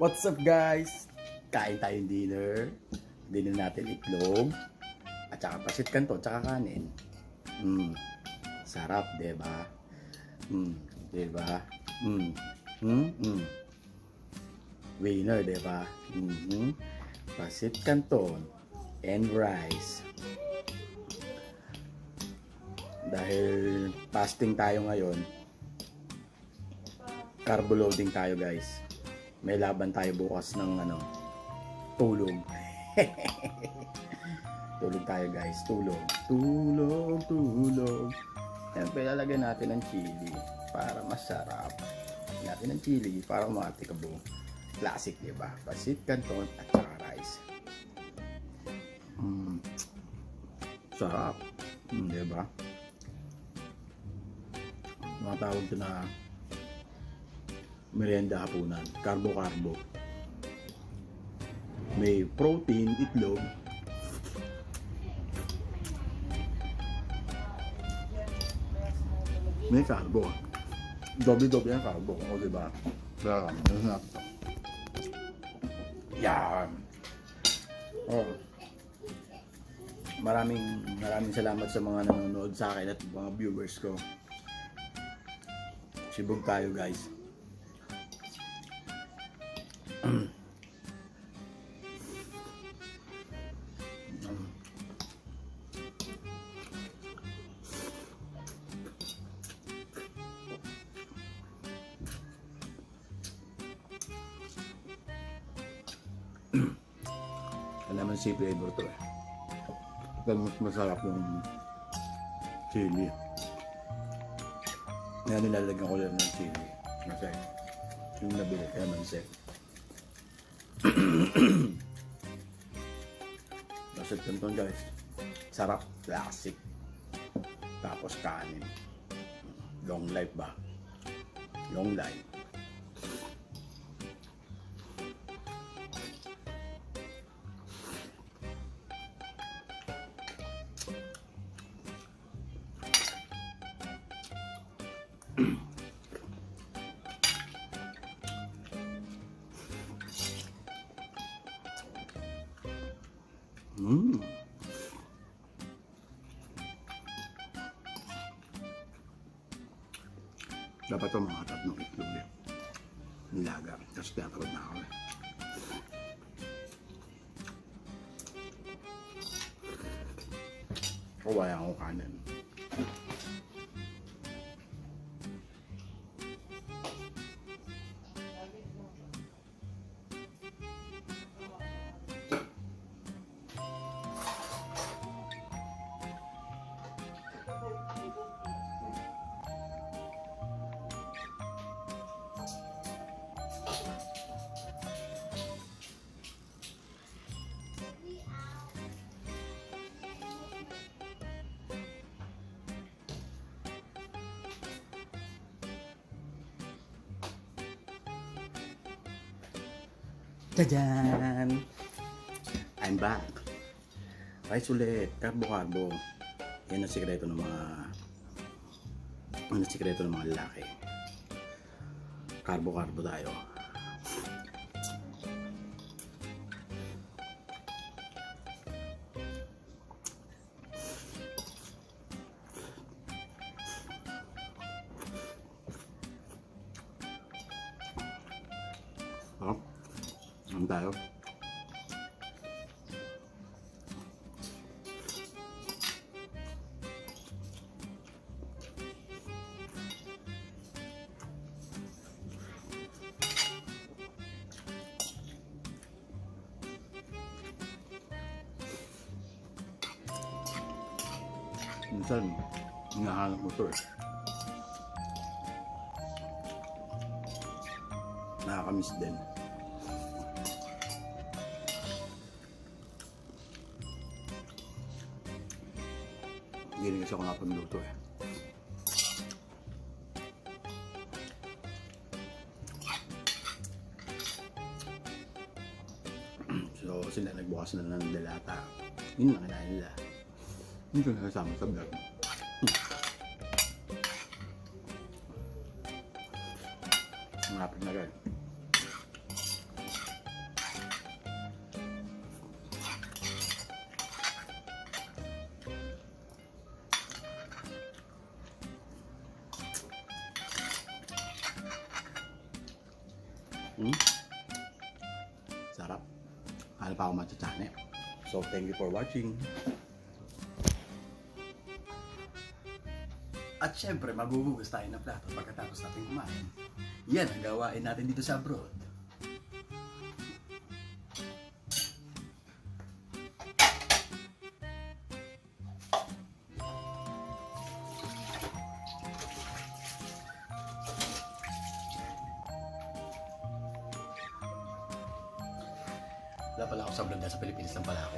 What's up guys? Kain tayong dinner. Dinner natin itlog. At saka pasit kanto, at saka kanin. Sarap, diba? Diba? Winner, diba? Pasit kanton and rice. Dahil fasting tayo ngayon, carbo loading tayo guys. May laban tayo bukas ng tulog. Tulog tayo guys, tulog. Siyempre lalagyan natin ng chili para masarap. Lagyan natin ng chili para umatikabo. Classic, diba? Pasit canton at saka rice. Sarap. Diba? Mga tawag ito na merienda hapunan, carbo. May protein, itlog, may carbo. Doble ang carbo, o diba? Yan. Oh. Maraming salamat sa mga nanonood sa akin at mga viewers ko. Sibog tayo guys. Naman si flavor to eh. Pero mas masarap yung chili. Ngayon nilalagyan ko lang ng chili. Kasi yung nabili kaya manset. Pasit canton guys. Sarap. Classic. Tapos kanin. Long life ba? Long life. Dapat ito mga tatlong itlog eh. Nilaga. Kasi tinatarod na ako eh. Kawaya ako kanin. Tadaan! I'm back. Rice ulit. Carbo. Yan ang sikreto ng mga lalaki. Carbo tayo. Ano tayo? Minsan, hinahanap mo ito eh. Nakakamiss din. Hindi rin kasi ako napagluto eh. So, sila nagbukas na ng delata. Yun ang kailangan nila. Hindi ko nakasama sa vlog. Ang hapit na guys. Sarap. Hala pa ako matsatsane. So, thank you for watching. At syempre, maguhugas tayo ng plato pagkatapos natin kumain. Yan ang gawain natin dito sa abroad. Wala pala ako sa vlog dahil sa Pilipinas lang pala ako.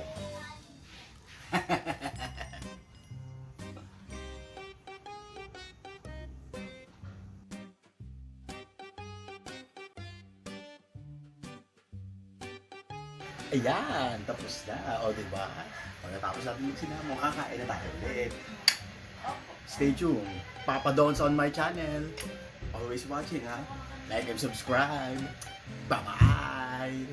Ayan, tapos na. O, diba? Pagkatapos natin magsinamo, kakain na tayo ulit. Stay tuned. Papa Don's on my channel. Always watching, ha? Like and subscribe. Bye-bye!